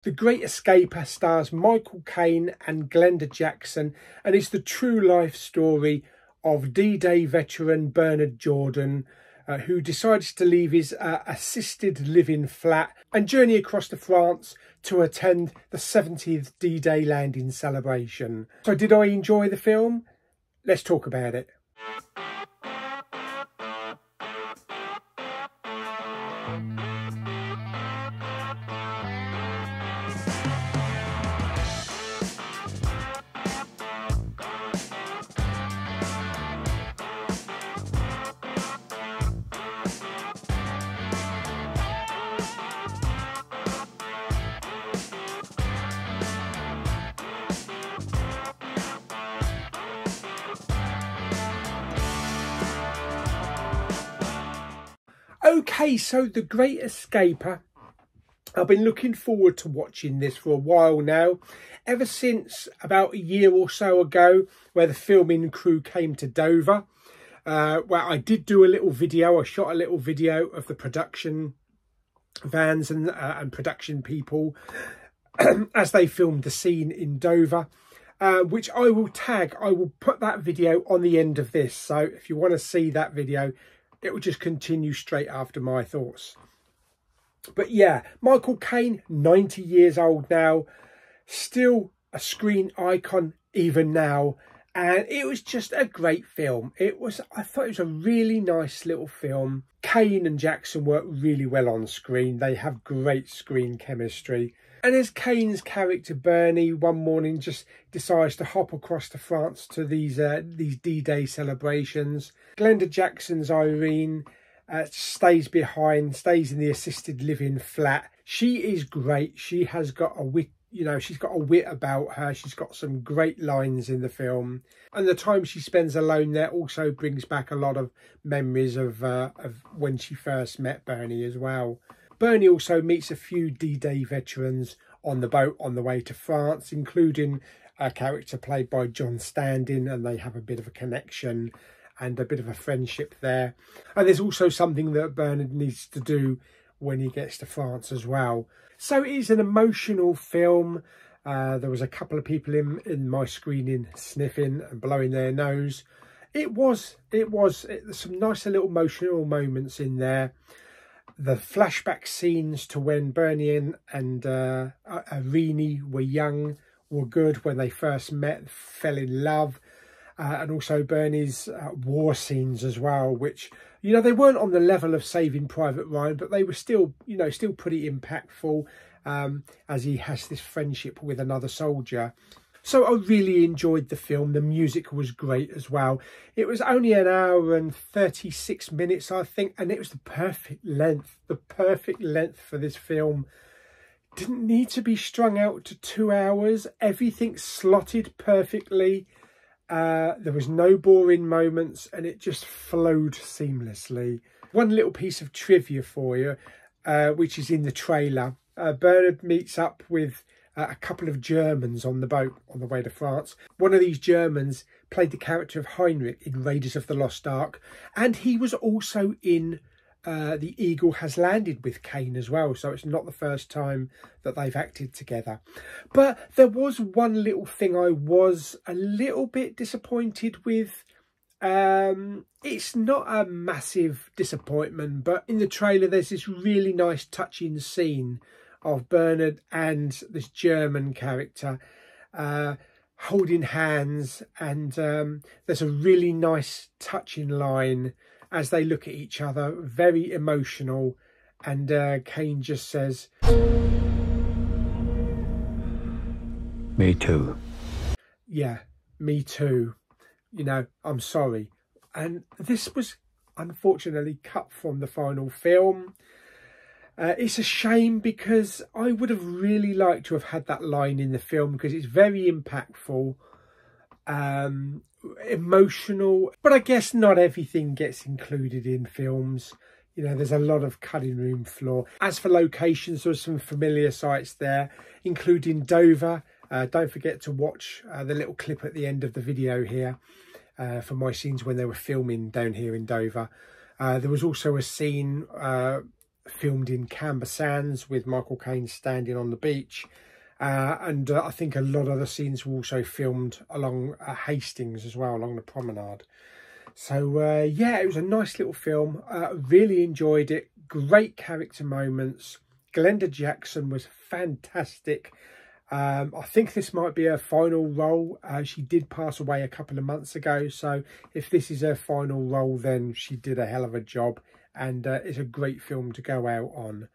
The Great Escaper stars Michael Caine and Glenda Jackson, and is the true life story of D-Day veteran Bernard Jordan, who decides to leave his assisted living flat and journey across to France to attend the 70th D-Day landing celebration. So did I enjoy the film? Let's talk about it. Okay, so The Great Escaper. I've been looking forward to watching this for a while now, ever since about a year or so ago, where the filming crew came to Dover. Where I did do a little video. I shot a little video of the production vans and production people as they filmed the scene in Dover, which I will tag. I will put that video on the end of this. So if you want to see that video, it will just continue straight after my thoughts. But yeah, Michael Caine, 90 years old now, still a screen icon even now. And it was just a great film. I thought it was a really nice little film. Caine and Jackson work really well on screen. They have great screen chemistry. And as Caine's character Bernie one morning just decides to hop across to France to these D-Day celebrations, Glenda Jackson's Irene stays behind, stays in the assisted living flat. She is great. She has got a wit, she's got a wit about her. She's got some great lines in the film. And the time she spends alone there also brings back a lot of memories of when she first met Bernie as well. Bernie also meets a few D-Day veterans on the boat on the way to France, including a character played by John Standing, and they have a bit of a connection and a bit of a friendship there. And there's also something that Bernard needs to do when he gets to France as well. So it is an emotional film. There was a couple of people in my screening sniffing and blowing their nose. There's some nice little emotional moments in there. The flashback scenes to when Bernie and Irene were young were good, when they first met, fell in love. And also Bernie's war scenes as well, which, they weren't on the level of Saving Private Ryan, but they were still, still pretty impactful, as he has this friendship with another soldier. So I really enjoyed the film. The music was great as well. It was only an hour and 36 minutes, I think, and it was the perfect length for this film. Didn't need to be strung out to 2 hours. Everything slotted perfectly. There was no boring moments, and it just flowed seamlessly. One little piece of trivia for you, which is in the trailer. Bernard meets up with a couple of Germans on the boat on the way to France. One of these Germans played the character of Heinrich in Raiders of the Lost Ark, and he was also in The Eagle Has Landed with Caine as well, so it's not the first time that they've acted together. But there was one little thing I was a little bit disappointed with. It's not a massive disappointment, but in the trailer there's this really nice touching scene of Bernard and this German character holding hands, and there's a really nice touching line as they look at each other, very emotional, and Caine just says, "Me too." Yeah, me too. I'm sorry. And this was unfortunately cut from the final film. It's a shame, because I would have really liked to have had that line in the film, because it's very impactful, emotional. But I guess not everything gets included in films. There's a lot of cutting room floor. As for locations, there were some familiar sites there, including Dover. Don't forget to watch the little clip at the end of the video here for my scenes when they were filming down here in Dover. There was also a scene filmed in Camber Sands with Michael Caine standing on the beach. And I think a lot of the scenes were also filmed along Hastings as well, along the promenade. So yeah, it was a nice little film. Really enjoyed it. Great character moments. Glenda Jackson was fantastic. I think this might be her final role. She did pass away a couple of months ago, so if this is her final role, then she did a hell of a job, and it's a great film to go out on.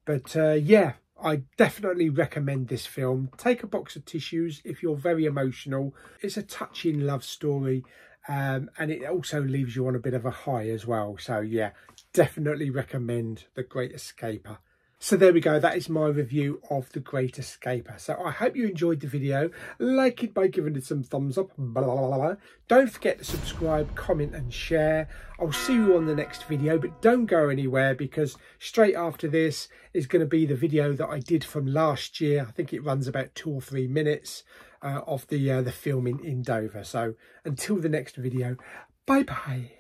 But yeah, I definitely recommend this film. Take a box of tissues if you're very emotional. It's a touching love story, and it also leaves you on a bit of a high as well. So yeah, definitely recommend The Great Escaper. So there we go, that is my review of The Great Escaper. So I hope you enjoyed the video. Like it by giving it some thumbs up. Blah, blah, blah, blah. Don't forget to subscribe, comment and share. I'll see you on the next video, but don't go anywhere, because straight after this is going to be the video that I did from last year. I think it runs about 2 or 3 minutes of the filming in Dover. So until the next video, bye-bye.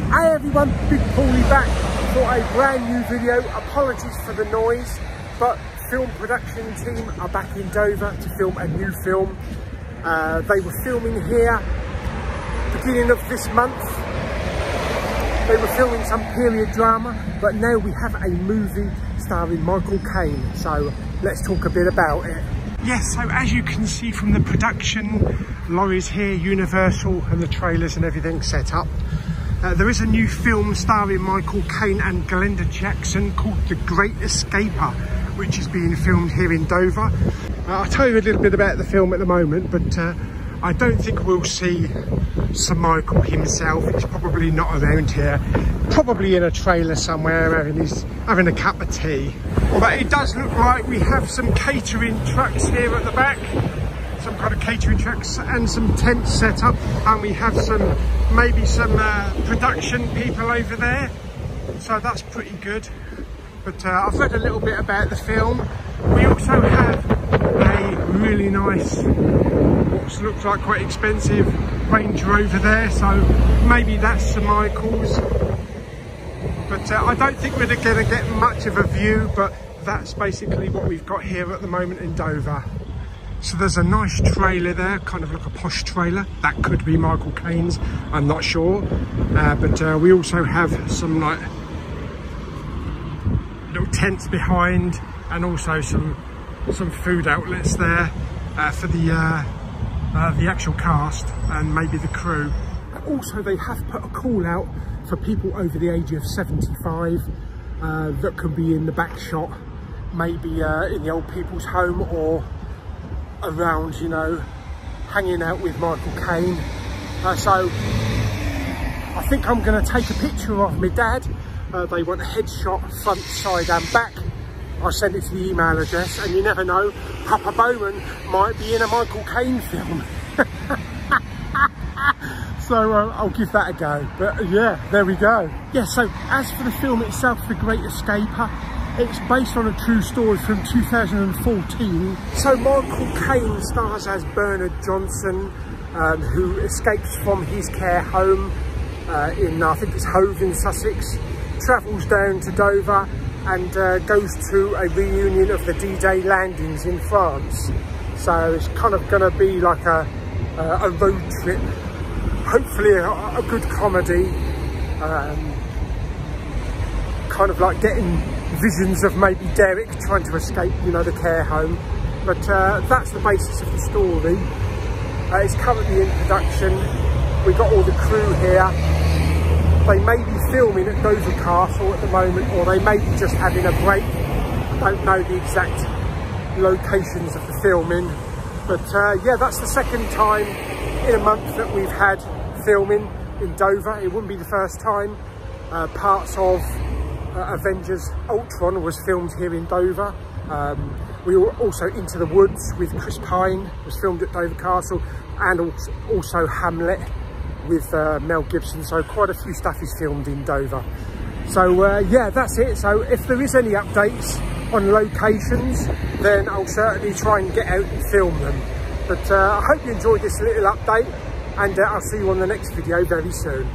Hi everyone, Big Pauly back for a brand new video. Apologies for the noise, but film production team are back in Dover to film a new film. They were filming here beginning of this month. They were filming some period drama, but now we have a movie starring Michael Caine. So let's talk a bit about it. Yes, so as you can see from the production, lorries here, Universal, and the trailers and everything set up. There is a new film starring Michael Caine and Glenda Jackson called The Great Escaper, which is being filmed here in Dover. I'll tell you a little bit about the film at the moment, but I don't think we'll see Sir Michael himself. He's probably not around here, probably in a trailer somewhere having a cup of tea. But it does look like we have some catering trucks here at the back. Some kind of catering trucks and some tents set up, and we have maybe some production people over there, so that's pretty good. But I've read a little bit about the film. We also have a really nice, what looks like quite expensive Range Rover there, so maybe that's Sir Michael's. But I don't think we're going to get much of a view, but that's basically what we've got here at the moment in Dover. So there's a nice trailer there, kind of like a posh trailer. That could be Michael Caine's, I'm not sure. But we also have some like little tents behind, and also some food outlets there for the actual cast and maybe the crew. Also, they have put a call out for people over the age of 75 that can be in the back shot, maybe in the old people's home or around, you know, hanging out with Michael Caine. So I think I'm going to take a picture of my dad. They want a headshot, front, side and back. I'll send it to the email address, and you never know, Papa Bowman might be in a Michael Caine film. So I'll give that a go. But yeah, there we go. Yeah, so as for the film itself, The Great Escaper, it's based on a true story from 2014. So Michael Caine stars as Bernard Johnson, who escapes from his care home in, I think it's Hove in Sussex, travels down to Dover and goes to a reunion of the D-Day landings in France. So it's kind of going to be like a road trip, hopefully a good comedy, kind of like getting visions of maybe Derek trying to escape, you know, the care home. But that's the basis of the story. It's currently in production. We've got all the crew here. They may be filming at Dover Castle at the moment, or they may be just having a break. I don't know the exact locations of the filming. But yeah, that's the second time in a month that we've had filming in Dover. It wouldn't be the first time. Parts of Avengers Ultron was filmed here in Dover. We were also Into the Woods with Chris Pine was filmed at Dover Castle, and also Hamlet with Mel Gibson. So quite a few stuff is filmed in Dover. So yeah, that's it. So if there is any updates on locations, then I'll certainly try and get out and film them. But I hope you enjoyed this little update, and I'll see you on the next video very soon.